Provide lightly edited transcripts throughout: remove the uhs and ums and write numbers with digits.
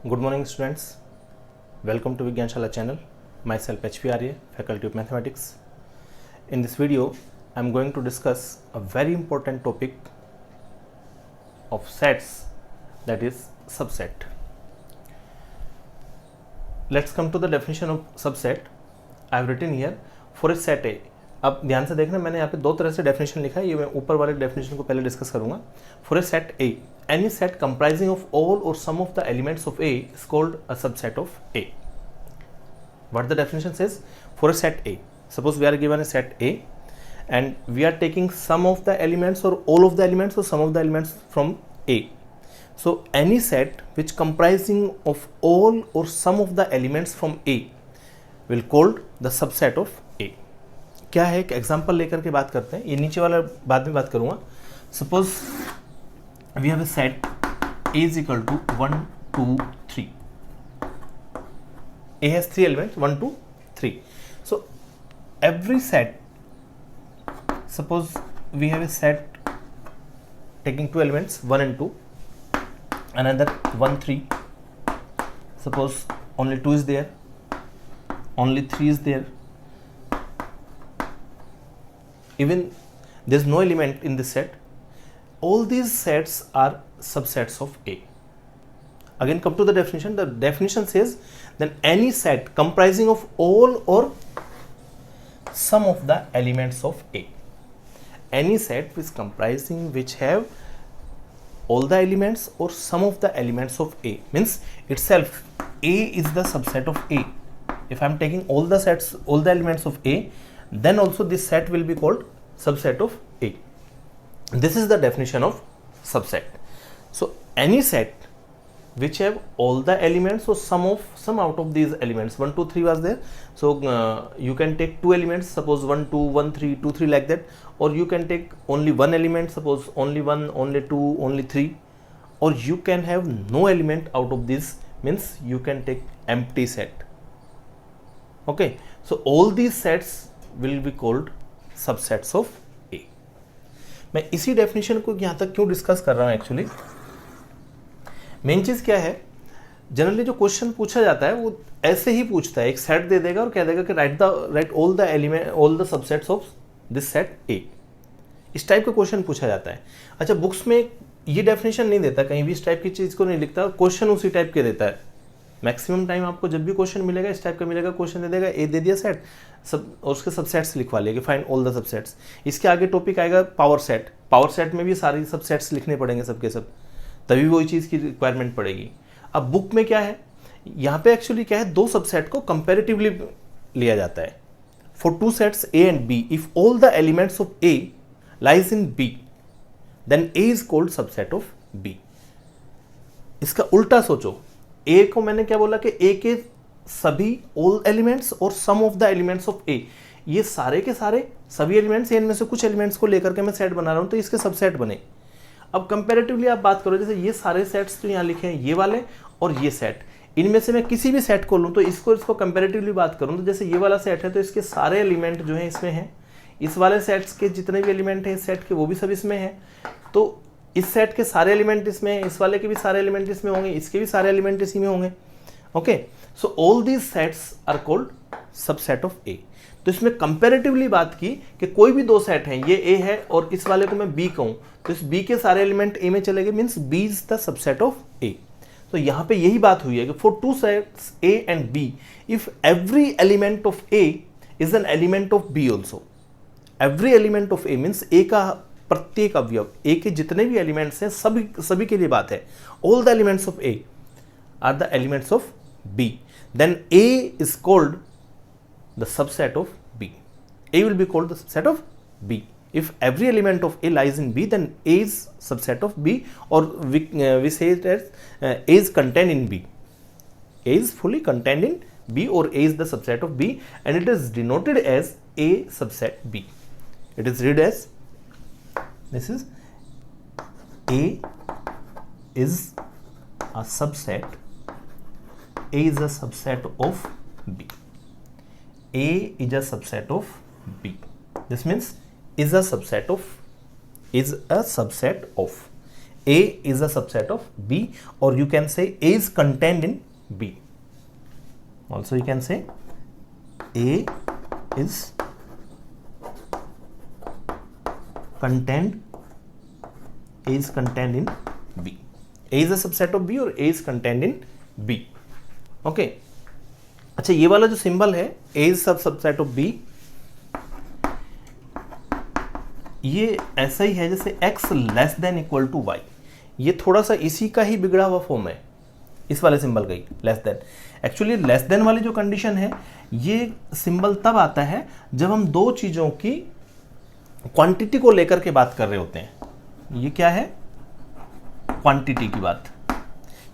Good morning students, welcome to Vigyanshala channel. Myself HP Arya, Faculty of Mathematics. In this video, I am going to discuss a very important topic of sets, that is subset. Let's come to the definition of subset. I have written here for a set A. अब ध्यान से देखना, मैंने यहाँ पे दो तरह से डेफिनेशन लिखा है, ये मैं ऊपर वाले डेफिनेशन को पहले डिस्कस करूंगा. For a set A, any set comprising of all or some of the elements of A is called a subset of A. What the definition says? For a set A, suppose we are given a set A and we are taking some of the elements or all of the elements or some of the elements from A. So any set which comprising of all or some of the elements from A will called the subset of A. क्या है, एक example लेकर के बात करते हैं, ये नीचे वाला बाद में बात करूंगा. Suppose we have a set A is equal to 1, 2, 3. A has 3 elements, 1, 2, 3. So every set, suppose we have a set taking 2 elements, 1 and 2, another 1, 3. Suppose only 2 is there, only 3 is there. Even there is no element in this set. All these sets are subsets of A. Again, come to the definition. The definition says then any set comprising of all or some of the elements of A. Any set which comprising which have all the elements or some of the elements of A, means itself A is the subset of A. If I am taking all the sets, all the elements of A, then also this set will be called subset of A. This is the definition of subset. So any set which have all the elements or some out of these elements, 1, 2, 3 was there. So you can take 2 elements, suppose 1, 2, 1, 3, 2, 3 like that, or you can take only 1 element, suppose only 1, only 2, only 3, or you can have no element out of this, means you can take empty set. Okay, so all these sets will be called subsets of A. मैं इसी definition को यहाँ तक क्यों discuss कर रहा हूँ, actually main चीज़ क्या है, जनरली जो क्वेश्चन पूछा जाता है वो ऐसे ही पूछता है, एक सेट दे देगा और कह देगा कि right all the element, all the subsets of this set ए. इस टाइप का क्वेश्चन पूछा जाता है. अच्छा, बुक्स में ये डेफिनेशन नहीं देता, कहीं भी इस टाइप की चीज़ को नहीं लिखता, क्वेश्चन उसी टाइप के देता है. मैक्सिमम टाइम आपको जब भी क्वेश्चन मिलेगा इस टाइप का मिलेगा, क्वेश्चन दे देगा, ए दे दिया सेट सब और उसके सबसेट्स लिखवा लेगा, फाइंड ऑल द सबसेट्स. इसके आगे टॉपिक आएगा पावर सेट. पावर सेट में भी सारी सबसेट्स लिखने पड़ेंगे सबके सब, तभी वही चीज़ की रिक्वायरमेंट पड़ेगी. अब बुक में क्या है, यहाँ पे एक्चुअली क्या है, दो सबसेट को कंपेरेटिवली लिया जाता है. For two sets A and B, if all the elements of A lies in B, then A is called subset of B. इसका उल्टा सोचो, ए को मैंने क्या बोला कि ए के सभी ऑल एलिमेंट्स और some of the elements of ए, ये सारे के सारे सभी एलिमेंट्स, इनमें से कुछ एलिमेंट्स को लेकर के मैं सेट बना रहा हूं, तो इसके सबसेट बने. अब कंपैरेटिवली आप बात करो, जैसे ये सारे सेट्स तो यहाँ लिखे हैं, ये वाले और ये सेट, इनमें से मैं किसी भी सेट को लूँ तो इसको कंपैरेटिवली बात करूँ, तो जैसे ये वाला सेट है तो इसके सारे एलिमेंट जो है इसमें हैं, इस वाले सेट्स के जितने भी एलिमेंट हैं इस सेट के वो भी सब इसमें हैं, तो इस सेट के सारे एलिमेंट इसमें हैं, इस वाले के भी सारे एलिमेंट इसमें होंगे, इसके भी सारे एलिमेंट इसी में होंगे. Okay, so all these sets are called subset of A. तो इसमें कंपैरेटिवली बात की कि कोई भी दो सेट हैं, ये ए है और इस वाले को मैं बी कहूं, तो इस बी के सारे एलिमेंट ए में चले गए, means B is the subset of A. तो यहां पे यही बात हुई है कि for two sets A and B, if every element of A is an element of B also. Every element of A means A का प्रत्येक अवयव, ए के जितने भी एलिमेंट्स हैं सभी के लिए बात है, all the elements of A are the elements of B, then A is called the subset of B. A will be called the subset of B. If every element of A lies in B, then A is subset of B, or we say it as A is contained in B. A is fully contained in B, or A is the subset of B, and it is denoted as A subset B. It is read as, this is A is a subset, A is a subset of B. A is a subset of B. This means is a subset of A is a subset of B, or you can say A is contained in B. Also you can say A is contained in B. A is a subset of B और A is contained in B. Okay. अच्छा, ये वाला जो symbol है A is subset of B, ये ऐसा ही है जैसे x less than equal to y. ये थोड़ा सा इसी का ही बिगड़ा हुआ फॉर्म है, इस वाले सिंबल का ही, less than. Actually less than वाली जो कंडीशन है, ये सिंबल तब आता है जब हम दो चीज़ों की क्वांटिटी को लेकर के बात कर रहे होते हैं. ये क्या है? क्वांटिटी की बात.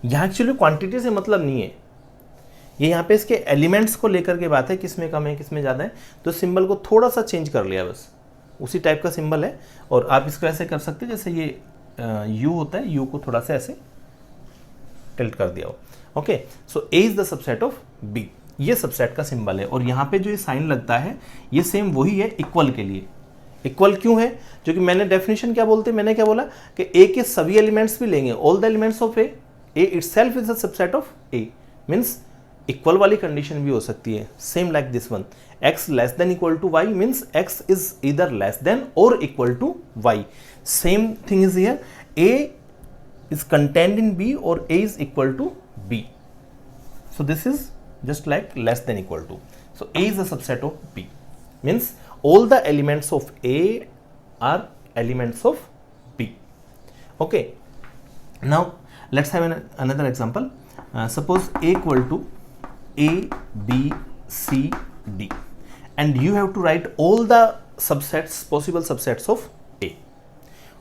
यहाँ एक्चुअली क्वांटिटी से मतलब नहीं है, ये यहाँ पे इसके एलिमेंट्स को लेकर के बात है, किसमें कम है किसमें ज़्यादा है. तो सिंबल को थोड़ा सा चेंज कर लिया, बस उसी टाइप का सिंबल है. और आप इसको ऐसे कर सकते हैं जैसे ये U होता है, U को थोड़ा सा ऐसे टिल्ट कर दिया हो. Okay, so A is the subset of B. ये सबसेट का सिंबल है. और यहाँ पे जो ये साइन लगता है ये सेम वही है इक्वल के लिए. इक्वल क्यों है? क्योंकि मैंने डेफिनेशन क्या बोलते, मैंने क्या बोला कि A के सभी एलिमेंट्स भी लेंगे, all the elements of A itself is the subset of A. Means equal वाली कंडीशन भी हो सकती है, same like this one. x less than equal to y means x is इधर लेस देन और equal to y. Same thing is here, A is contained in B or A is equal to B. So this is just like less than equal to. So A is a subset of B. Means all the elements of A are elements of B. Okay. Now let's have another example. Suppose A equal to A, B, C, D, and you have to write all the subsets, possible subsets of A.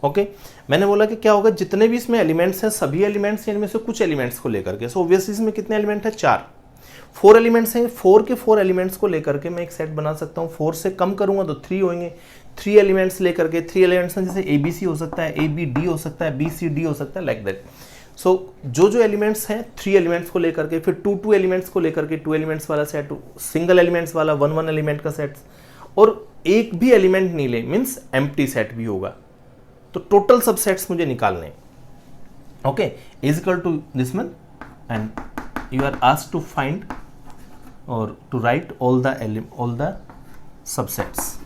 Okay, मैंने बोला कि क्या होगा, जितने भी इसमें elements हैं सभी एलिमेंट्स इनमें से कुछ एलिमेंट्स को लेकर के. सो ऑब्वियसली इसमें कितने एलिमेंट है? 4. 4 एलिमेंट्स हैं, 4 के 4 एलिमेंट्स को लेकर के मैं एक सेट बना सकता हूँ. 4 से कम करूंगा तो 3 होंगे. 3 एलिमेंट्स लेकर के, 3 एलिमेंट्स में जैसे ABC हो सकता है, ABD हो सकता है, BCD हो सकता है, लाइक दैट. सो जो एलिमेंट्स हैं 3 एलिमेंट्स को लेकर के, फिर 2 एलिमेंट्स को लेकर के, 2 एलिमेंट्स वाला सेट, सिंगल एलिमेंट्स वाला 1 एलिमेंट का सेट, और एक भी एलिमेंट नहीं ले मीन्स एम्प्टी सेट भी होगा. तो टोटल सबसेट्स मुझे निकालने हैं. Okay, is equal to this one, and you are asked to find or to write all the subsets.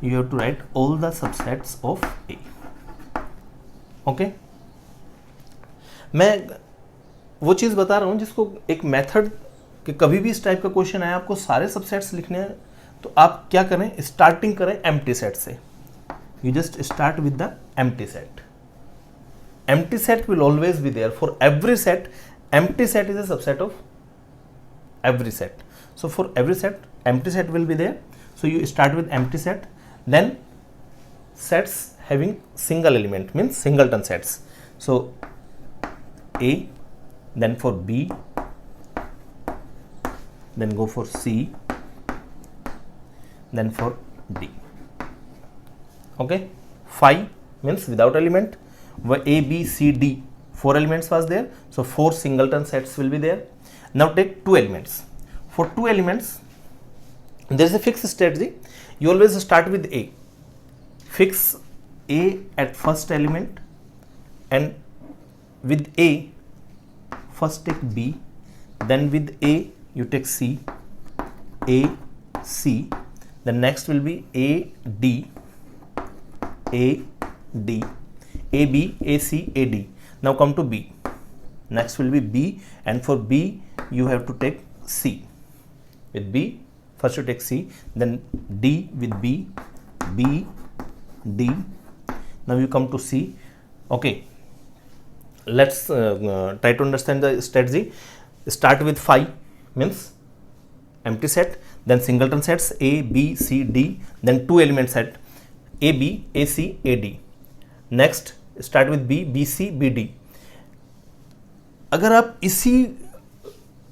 You have to write all the subsets of A. Okay, मैं वो चीज़ बता रहा हूँ जिसको एक मेथड कि कभी भी इस टाइप का क्वेश्चन आया आपको सारे सबसेट्स लिखने हैं, तो आप क्या करें, स्टार्टिंग करें एम्प्टी सेट से. You just start with the empty set. Empty set will always be there for every set. Empty set is a subset of every set. So for every set, empty set will be there. So you start with empty set, then sets having single element means singleton sets. So A, then for B, then go for C, then for D. Okay, 5 means without element. A, B, C, D, 4 elements was there, so 4 singleton sets will be there. Now take 2 elements. For 2 elements there is a fixed strategy. You always start with A. Fix A at first element, and with A first take B, then with A you take C, A, C, then next will be A, D, A, D, AB, AC, AD. Now come to B. Next will be B, and for B you have to take C. With B, first you take C, then D with B, B, D. Now you come to C. Okay, let's try to understand the strategy. Start with 5 means empty set, then singleton sets A, B, C, D, then 2 element set AB, AC, AD. Next start with B, BC, BD. अगर आप इसी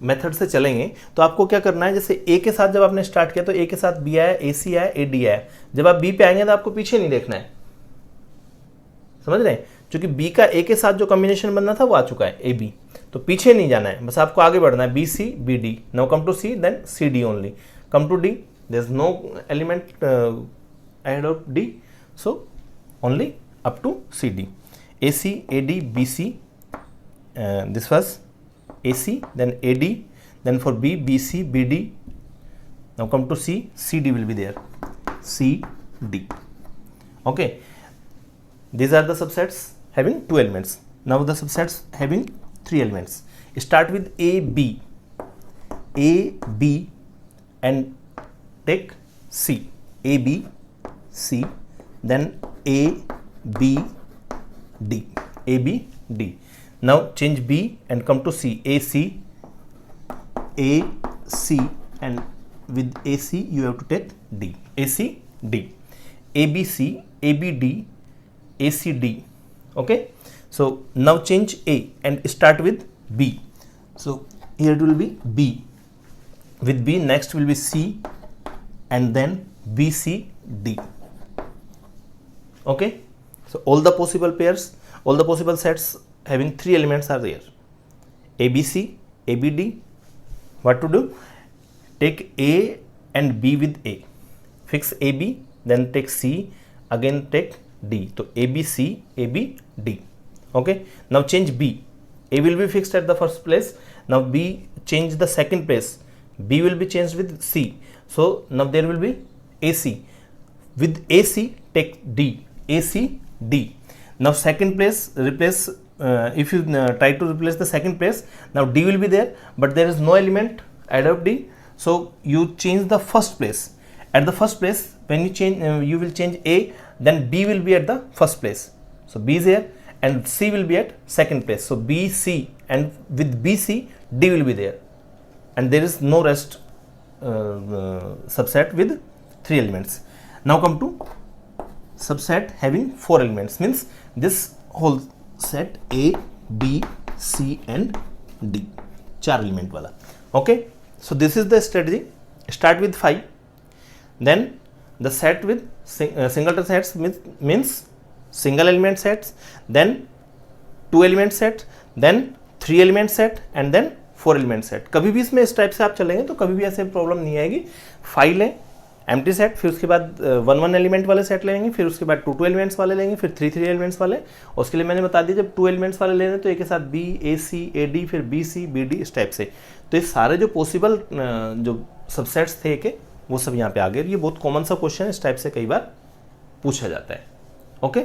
method से चलेंगे तो आपको क्या करना है, जैसे A के साथ जब आपने स्टार्ट किया तो A के साथ B आया, AC आया, AD आया. जब आप B पे आएंगे तो आपको पीछे नहीं देखना है, समझ रहे हैं? क्योंकि B का A के साथ जो कॉम्बिनेशन बनना था वो आ चुका है, AB. तो पीछे नहीं जाना है, बस आपको आगे बढ़ना है. BC, BD. Now come to C, then CD only. Come to D, there is no element ahead of D, so only up to CD. AC, AD, BC, this was AC, then AD, then for B, BC, BD. Now come to C, CD will be there, CD. Okay, these are the subsets having 2 elements. Now the subsets having 3 elements. Start with AB, AB, and take C, AB, C, then A, B, D, A, B, D. Now change B and come to C, AC, A, C, and with AC you have to take D, AC, D, ABC, ABD, ACD. Okay, so now change A and start with B. So here it will be B, with B next will be C, and then BCD. Okay, so all the possible pairs, all the possible sets having 3 elements are there. ABC, ABD. What to do? Take A and B with A, fix AB, then take C, again take D. So ABC, AB, D. Okay, now change B. A will be fixed at the first place. Now B, change the second place. B will be changed with C. So now there will be AC. With AC take D, AC, D. Now second place replace, if you try to replace the second place, now D will be there, but there is no element add up D. So you change the first place. At the first place, when you change, you will change A, then B will be at the first place. So B is here and C will be at second place. So B, C, and with BC, D will be there, and there is no rest subset with 3 elements. Now come to subset having 4 elements, means this whole set A, B, C and D, 4 element wala. Okay, so this is the strategy. Start with 5, then the set with singleton sets means single element sets, then 2 element set, then 3 element set, and then 4 element set. कभी भी इसमें इस type से आप चलेंगे तो कभी भी ऐसे प्रॉब्लम नहीं आएगी. 5 लें एम्प्टी सेट, फिर उसके बाद 1 एलिमेंट वाले सेट लेंगे, फिर उसके बाद 2 एलिमेंट्स वाले लेंगे, फिर 3 एलिमेंट्स वाले. और उसके लिए मैंने बता दिया जब 2 एलिमेंट्स वाले लेने तो एक के साथ B, A, C, A, D, फिर B, C, B, D इस टाइप से. तो ये सारे जो पॉसिबल जो सबसेट्स थे के वो सब यहाँ पे आ गए. ये बहुत कॉमन सा क्वेश्चन है, इस टाइप से कई बार पूछा जाता है. ओके,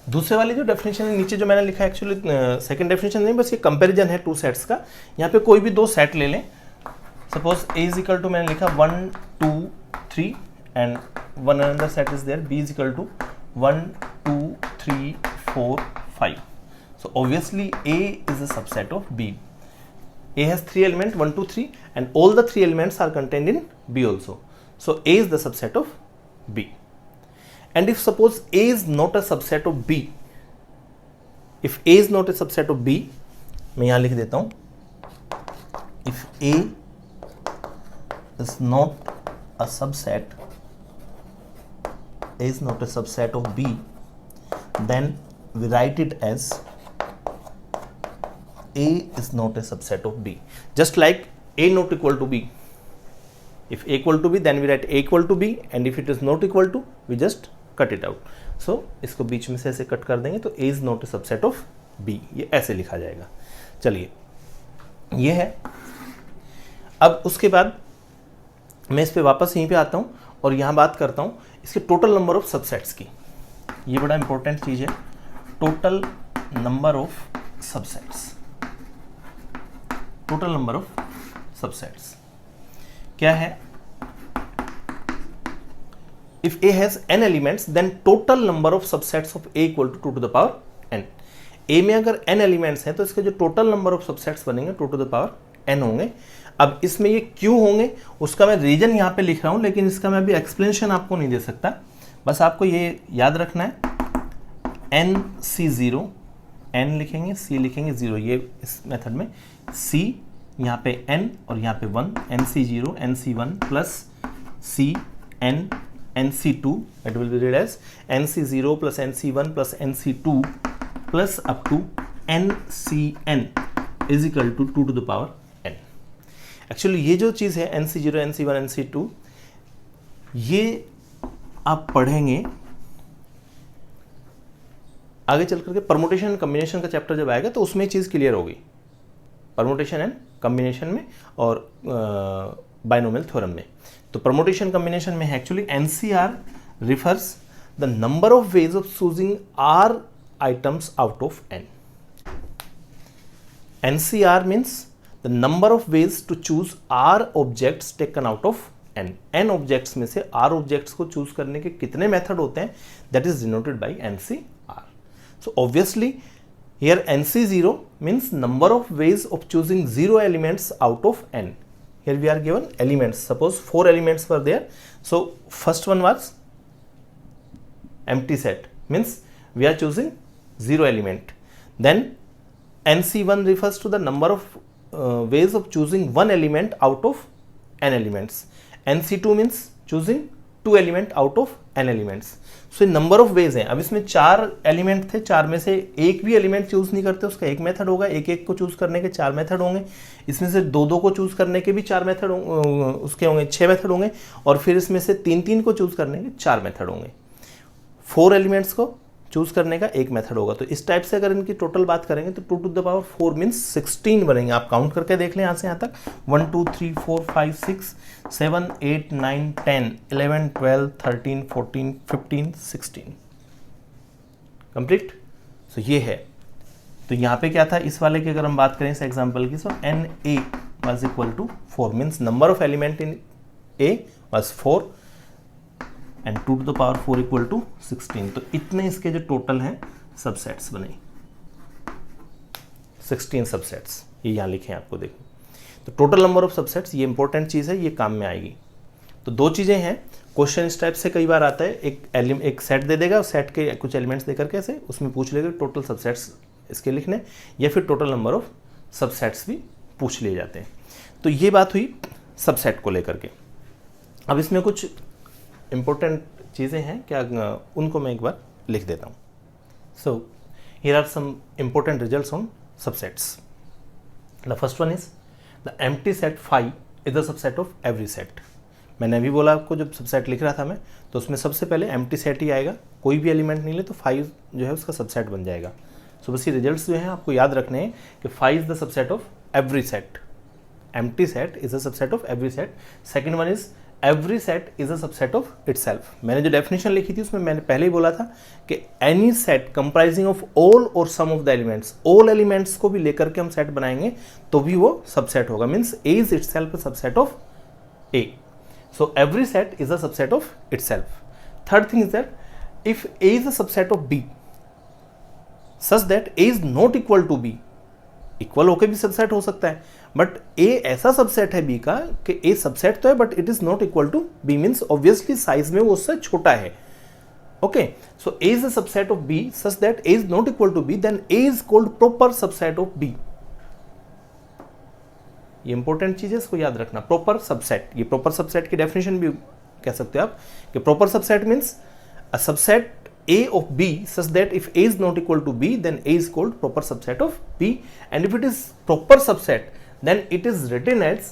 दूसरे वाली जो डेफिनेशन है नीचे जो मैंने लिखा है, एक्चुअली सेकंड डेफिनेशन नहीं, बस ये कंपैरिजन है 2 सेट्स का. यहाँ पे कोई भी 2 सेट ले लें. Suppose A is equal to, मैंने लिखा 1, 2, 3 and one another set is there B is equal to 1, 2, 3, 4, 5. So obviously A is a subset of B. A has 3 elements, 1, 2, 3, and all the 3 elements are contained in B also. So A is the subset of B. And if suppose A is not a subset of B, if A is not a subset of B, मैं यहाँ लिख देता हूँ, if A is not a subset, A is not a subset of B, then we write it as A is not a subset of B. Just like A not equal to B. If A equal to B, then we write A equal to B, and if it is not equal to, we just cut it out. So इसको बीच में से ऐसे cut कर देंगे तो A is not a subset of B, ये ऐसे लिखा जाएगा. चलिए, ये है. अब उसके बाद मैं इस पे वापस यहीं पे आता हूँ और यहाँ बात करता हूँ इसके टोटल नंबर ऑफ सबसेट्स की. ये बड़ा इंपॉर्टेंट चीज़ है, total number of subsets. Total number of subsets क्या है? If A has n elements, then total number of subsets of A equal to 2 to the power n. A में अगर n elements हैं तो इसके जो टोटल नंबर ऑफ सबसेट्स बनेंगे 2 to the power n होंगे. अब इसमें ये क्यों होंगे उसका मैं रीजन यहाँ पे लिख रहा हूँ, लेकिन इसका मैं अभी एक्सप्लेनेशन आपको नहीं दे सकता. बस आपको ये याद रखना है, NC0, n लिखेंगे, C लिखेंगे 0, ये इस मेथड में C यहाँ पे n और यहाँ पे 1, NC0, NC1 plus C n NC2, it will be read as NC0 plus NC1 plus NC2 plus up to NCn is equal to 2 to the power n. Actually ये जो चीज़ है NC0, NC1, NC2, ये आप पढ़ेंगे आगे चल करके permutation and combination का चैप्टर जब आएगा तो उसमें चीज़ क्लियर होगी, परमुटेशन एंड कम्बिनेशन में और बाइनोमियल थ्योरम में। तो परमुटेशन कम्बिनेशन में actually nCr refers the number of ways of choosing r items out of n. NCr means the number of ways to choose r objects taken out of n. N objects में से are objects को choose करने के कितने method होते हैं, that is denoted by NCR. So obviously here NC0 means number of ways of choosing 0 elements out of n. Here we are given elements. Suppose 4 elements were there. So first one was empty set, means we are choosing 0 element. Then NC1 refers to the number of ways of choosing 1 element out of n elements. NC2 means choosing 2 element out of n elements. So number of veg हैं। अब इसमें 4 element थे, 4 में से एक भी element choose नहीं करते, उसका एक मेथड होगा। एक एक को चूज करने के 4 मेथड होंगे। इसमें से 2 को चूज करने के भी 4 मेथड उसके होंगे, 6 मेथड होंगे। और फिर इसमें से 3 को चूज करने के 4 मेथड होंगे। 4 एलिमेंट्स को चूज करने का एक मेथड होगा। तो इस टाइप से अगर इनकी टोटल बात करेंगे तो 2 टू द पावर 4 मीन्स 16 बनेंगे। आप काउंट करके देख लें यहाँ से यहाँ तक 1 2 3 4 5 6 7 8 9 10 11 12 13 14 15 16 कंप्लीट। सो ये है। तो यहाँ पे क्या था इस वाले की अगर हम बात करें इस एग्जाम्पल की, so N A was equal to 4 means number of element in A was 4 and 2 to the power 4 equal to 16। तो इतने इसके जो टोटल हैं सबसेट्स बने, 16 सबसेट्स, ये यहाँ लिखे हैं आपको देखो। तो टोटल नंबर ऑफ सबसेट्स, ये इंपॉर्टेंट चीज़ है, ये काम में आएगी। तो 2 चीज़ें हैं, क्वेश्चन इस टाइप से कई बार आता है, एक सेट दे देगा, सेट के कुछ एलिमेंट्स देकर के ऐसे उसमें पूछ लेगा टोटल सबसेट्स इसके लिखने, या फिर टोटल नंबर ऑफ सबसेट्स भी पूछ लिए जाते हैं। तो ये बात हुई सबसेट को लेकर के। अब इसमें कुछ इंपॉर्टेंट चीज़ें हैं, क्या उनको मैं एक बार लिख देता हूँ। So here are some important results on subsets. The first one is the empty set phi is the subset of every set. मैंने अभी बोला आपको, जब सबसेट लिख रहा था मैं, तो उसमें सबसे पहले एम्प्टी सेट ही आएगा, कोई भी एलिमेंट नहीं ले तो 5 जो है उसका सबसेट बन जाएगा। सो बस ये रिजल्ट्स जो हैं आपको याद रखने हैं कि 5 is the subset of every set, empty set is the subset of every set. Second one is every set is a subset of itself. मैंने जो डेफिनेशन लिखी थी उसमें मैंने पहले ही बोला था कि any set comprising of all or some of the elements, all elements को भी लेकर के हम सेट बनाएंगे तो भी वो सबसेट होगा, means A is itself a subset of A. So every set is a subset of itself. Third thing is that if A is a subset of B such that A is not equal to B, equal होकर भी subset हो सकता है, but ए ऐसा subset है B का कि ए subset तो है but it is not equal to B, means obviously size में वो उससे छोटा है। Okay, so A is a subset of B such that A is not equal to B, then A is called proper subset of B. ये important चीज है, इसको याद रखना, प्रॉपर सबसेट। ये प्रॉपर सबसेट की डेफिनेशन भी कह सकते हो आप कि proper subset means a subset A of B such that if A is not equal to B, then A is called proper subset of B, and if it is proper subset, then it is written as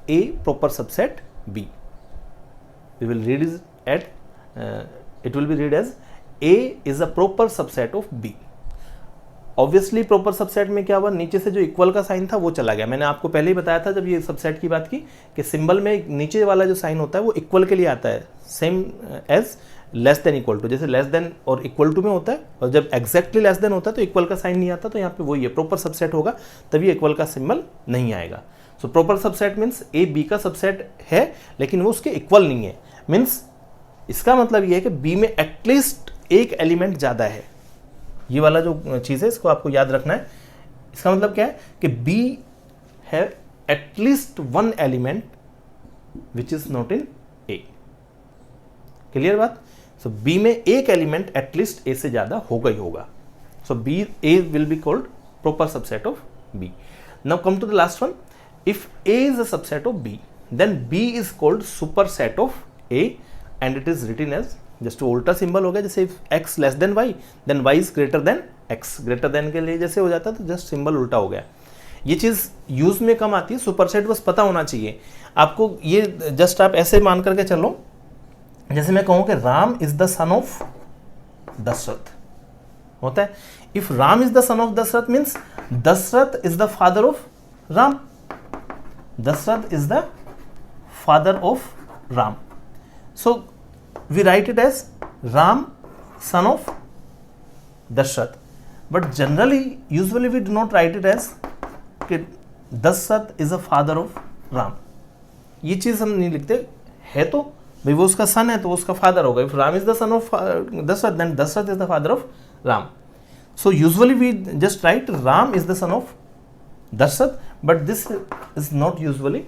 A proper subset B. We will read it will be read as A is a proper subset of B. Obviously proper subset में क्या हुआ, नीचे से जो equal का sign था वो चला गया। मैंने आपको पहले ही बताया था जब ये सबसेट की बात की कि सिंबल में नीचे वाला जो साइन होता है वो इक्वल के लिए आता है, same as less than equal to. जैसे लेस देन और इक्वल टू में होता है, और जब एग्जैक्टली लेस देन होता है तो इक्वल का साइन नहीं आता, तो यहाँ पे वही है, प्रॉपर सबसेट होगा तभी इक्वल का सिंबल नहीं आएगा। So proper subset means A B का सबसेट है लेकिन वो उसके इक्वल नहीं है, मीन्स इसका मतलब ये है कि बी में एटलीस्ट एक एलिमेंट ज़्यादा है। ये वाला जो चीज़ है इसको आपको याद रखना है। इसका मतलब क्या है कि बी है at least 1 element which is not in A. Clear बात? सो बी में एक एलिमेंट एटलीस्ट ए से ज्यादा होगा ही होगा। So B A will be called proper subset of B. Now come to the last one, if A is a subset of B then B is called super set of A and it is written as, just उल्टा symbol हो गया, जैसे x less than y then y is greater than x, greater than के लिए जैसे हो जाता है तो जस्ट सिंबल उल्टा हो गया। ये चीज़ यूज में कम आती है, सुपरसेट बस पता होना चाहिए आपको। ये जस्ट आप ऐसे मान करके चलो, जैसे मैं कहूँ कि Ram is the son of Dasharath, होता है। If Ram is the son of Dasharath means Dasharath is the father of Ram, Dasharath is the father of Ram, so we write it as Ram son of Dasharath, but generally usually we do not write it as कि Dasharath is a father of Ram, ये चीज हम नहीं लिखते। है तो भाई वो उसका सन है तो उसका फादर होगा। If Ram is the son of Dasharath then Dasharath is the father of Ram, so usually we just write Ram is the son of Dasharath, but this is not usually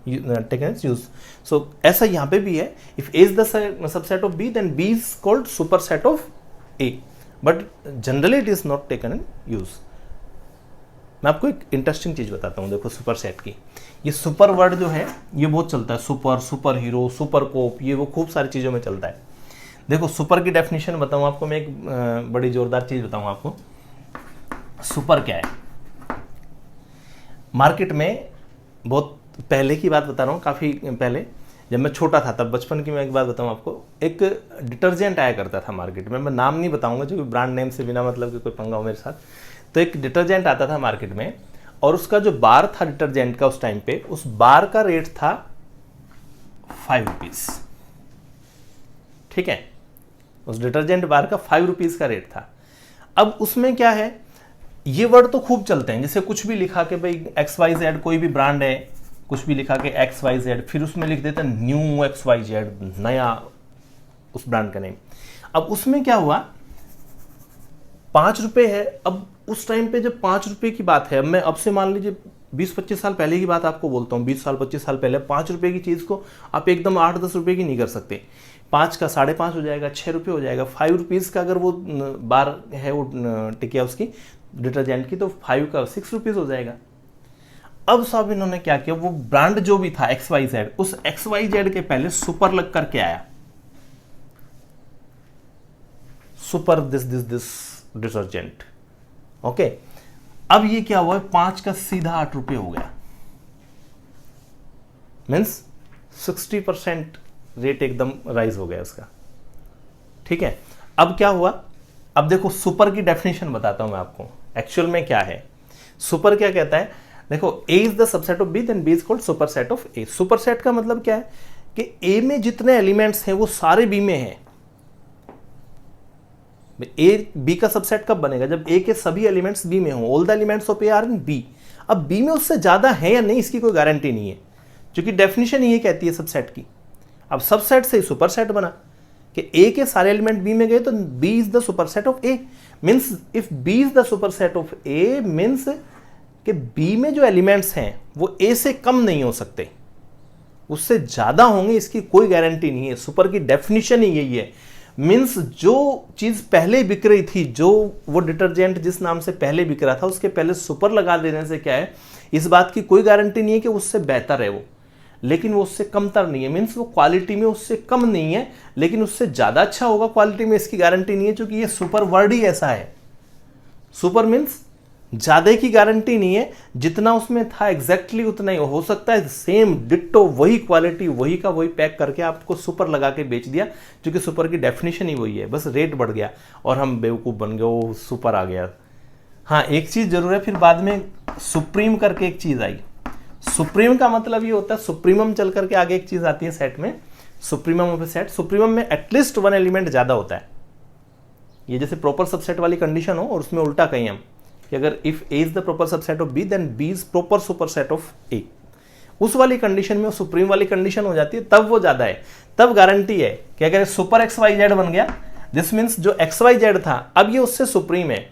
taken as use. So ऐसा यहाँ पे भी है, if A is the subset of B then B is called super set of A, but generally it is not taken in use. मैं आपको एक interesting चीज बताता हूँ, देखो सुपर सेट की, ये सुपर वर्ड जो है ये बहुत चलता है, सुपर, सुपर हीरो, सुपर कोप, ये वो खूब सारी चीज़ों में चलता है। देखो सुपर की डेफिनेशन बताऊँ आपको मैं, एक बड़ी जोरदार चीज़ बताऊँ आपको। सुपर क्या है? मार्केट में बहुत पहले की बात बता रहा हूँ, काफ़ी पहले जब मैं छोटा था तब, बचपन की मैं एक बात बताऊँ आपको, एक डिटर्जेंट आया करता था मार्केट में, मैं नाम नहीं बताऊँगा क्योंकि ब्रांड नेम से बिना मतलब कि कोई पंगा हो मेरे साथ। तो एक डिटर्जेंट आता था मार्केट में और उसका जो बार था डिटर्जेंट का उस टाइम पे, उस बार का रेट था 5 रुपीज। ठीक है, उस डिटर्जेंट बार का 5 रुपीज का रेट था। अब उसमें क्या है, ये वर्ड तो खूब चलते हैं, जैसे कुछ भी लिखा के भाई XYZ, कोई भी ब्रांड है, कुछ भी लिखा के XYZ, फिर उसमें लिख देते हैं न्यू XYZ, नया उस ब्रांड का नेम। अब उसमें क्या हुआ, 5 रुपए है। अब उस टाइम पे जब 5 रुपए की बात है, मैं अब से मान लीजिए 20-25 साल पहले की बात आपको बोलता हूँ, 20 साल 25 साल पहले 5 रुपए की चीज़ को आप एकदम 8-10 रुपए की नहीं कर सकते। 5 का 5.5 हो जाएगा, 6 रुपये हो जाएगा। 5 रुपीज़ का अगर वो बार है, वो टिकिया उसकी डिटर्जेंट की, तो 5 का 6 रुपीज़ हो जाएगा। अब साहब इन्होंने क्या किया, वो ब्रांड जो भी था XYZ, उस XYZ के पहले सुपर लग करके आया, सुपर दिस डिटर्जेंट। ओके, अब ये क्या हुआ, 5 का सीधा 8 रुपये हो गया, मीन्स 60% रेट एकदम राइज हो गया उसका। ठीक है, अब क्या हुआ, अब देखो सुपर की डेफिनेशन बताता हूं मैं आपको, एक्चुअल में क्या है। सुपर क्या कहता है, देखो A is the subset of B then B is called super set of A। Superset का मतलब क्या है कि A में जितने एलिमेंट्स हैं वो सारे B में हैं। ए बी का सबसेट कब बनेगा, जब ए के सभी एलिमेंट्स बी में हो, all the elements of A are in B. अब बी में उससे ज्यादा है या नहीं इसकी कोई गारंटी नहीं है, क्योंकि डेफिनेशन ये कहती है सबसेट की। अब सबसेट से सुपर सेट बना कि ए के सारे एलिमेंट बी में गए तो B is the super set of A, means if B is the super set of A means कि बी में जो एलिमेंट्स हैं वो ए से कम नहीं हो सकते, उससे ज्यादा होंगे, इसकी कोई गारंटी नहीं है। सुपर की डेफिनेशन ही यही है, मीन्स जो चीज पहले बिक रही थी, जो वो डिटर्जेंट जिस नाम से पहले बिक रहा था, उसके पहले सुपर लगा देने से क्या है, इस बात की कोई गारंटी नहीं है कि उससे बेहतर है वो, लेकिन वो उससे कमतर नहीं है। मीन्स वो क्वालिटी में उससे कम नहीं है, लेकिन उससे ज्यादा अच्छा होगा क्वालिटी में, इसकी गारंटी नहीं है, क्योंकि ये सुपर वर्ड ही ऐसा है। सुपर मीन्स ज्यादा की गारंटी नहीं है, जितना उसमें था एग्जैक्टली उतना ही हो सकता है, सेम डिट्टो वही क्वालिटी वही का वही पैक करके आपको सुपर लगा के बेच दिया, क्योंकि सुपर की डेफिनेशन ही वही है, बस रेट बढ़ गया और हम बेवकूफ़ बन गए, वो सुपर आ गया। हाँ, एक चीज़ जरूर है, फिर बाद में सुप्रीम करके एक चीज़ आई। सुप्रीम का मतलब ये होता है, सुप्रीमम चल करके आगे एक चीज़ आती है सेट में, supremum of A set. Supremum में एटलीस्ट 1 एलिमेंट ज़्यादा होता है, ये जैसे प्रॉपर सबसेट वाली कंडीशन हो, और उसमें उल्टा कहीं हम कि अगर if A is the proper subset of B then B is proper super set of A, उस वाली कंडीशन में सुप्रीम वाली कंडीशन हो जाती है, तब वो ज्यादा है, तब गारंटी है कि अगर सुपर XYZ बन गया, दिस मीन्स जो XYZ था अब ये उससे सुप्रीम है,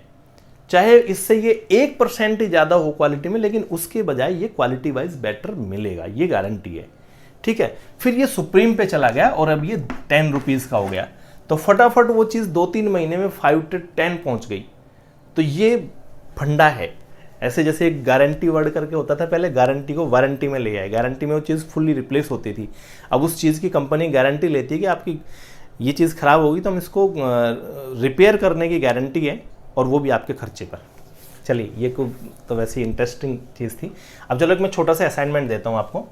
चाहे इससे ये 1% ही ज्यादा हो क्वालिटी में, लेकिन उसके बजाय ये क्वालिटी वाइज बेटर मिलेगा, ये गारंटी है। ठीक है, फिर ये सुप्रीम पे चला गया और अब ये 10 रुपीज का हो गया, तो फटाफट वो चीज 2-3 महीने में 5 to 10 पहुंच गई। तो ये फंडा है, ऐसे जैसे एक गारंटी वर्ड करके होता था पहले, गारंटी को वारंटी में ले आए, गारंटी में वो चीज़ फुल्ली रिप्लेस होती थी। अब उस चीज़ की कंपनी गारंटी लेती है कि आपकी ये चीज़ खराब होगी तो हम इसको रिपेयर करने की गारंटी है, और वो भी आपके खर्चे पर। चलिए, ये को तो वैसे इंटरेस्टिंग चीज़ थी। अब चलो एक मैं छोटा सा असाइनमेंट देता हूँ आपको,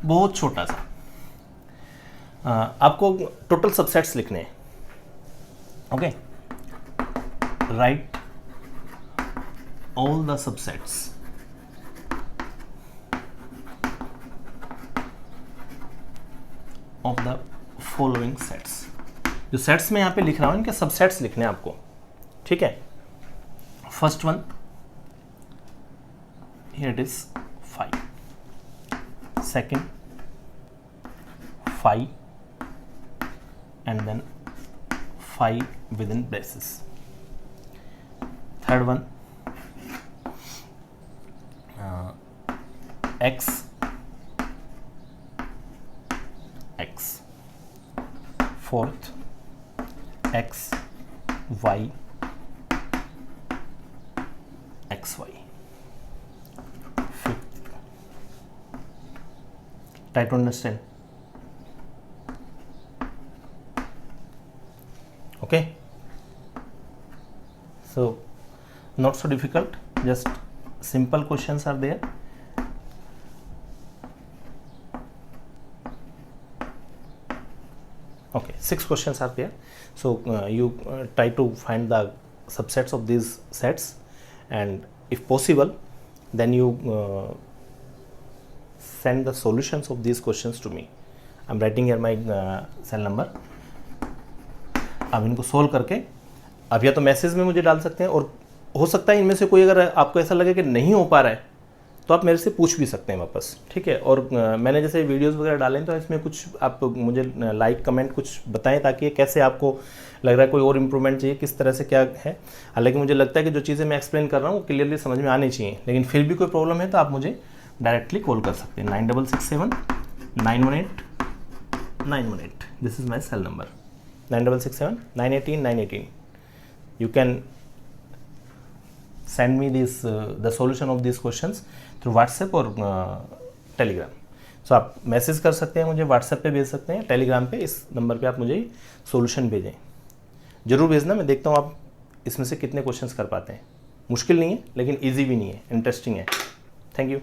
बहुत छोटा सा। आपको टोटल सबसेट्स लिखने हैं. Okay, right all the subsets of the following sets. जो सेट्स में यहाँ पे लिख रहा हूँ इनके सबसेट्स लिखने हैं आपको. ठीक है, first one here it is 5, second 5 and then 5 within braces, third one x, fourth x, y, xy, try to understand. Okay, so not so difficult, just simple questions are there. Okay, 6 questions are there. So you try to find the subsets of these sets, and if possible then you send the solutions of these questions to me. I'm writing here my cell number. आप इनको solve करके आप या तो message में मुझे डाल सकते हैं, और हो सकता है इनमें से कोई अगर आपको ऐसा लगे कि नहीं हो पा रहा है तो आप मेरे से पूछ भी सकते हैं वापस. ठीक है, और मैंने जैसे वीडियोस वगैरह डाले हैं तो इसमें कुछ आप मुझे लाइक कमेंट कुछ बताएं ताकि कैसे आपको लग रहा है, कोई और इम्प्रूवमेंट चाहिए, किस तरह से क्या है. हालांकि मुझे लगता है कि जो चीज़ें मैं एक्सप्लेन कर रहा हूँ वो क्लियरली समझ में आनी चाहिए, लेकिन फिर भी कोई प्रॉब्लम है तो आप मुझे डायरेक्टली कॉल कर सकते हैं. 9667918918. This is my cell number. 9667918918. You can send me this the solution of these questions through WhatsApp और Telegram. So आप मैसेज कर सकते हैं, मुझे WhatsApp पे भेज सकते हैं, Telegram पे इस नंबर पे आप मुझे सॉल्यूशन भेजें. ज़रूर भेजना, मैं देखता हूँ आप इसमें से कितने क्वेश्चंस कर पाते हैं. मुश्किल नहीं है लेकिन ईजी भी नहीं है, इंटरेस्टिंग है. Thank you.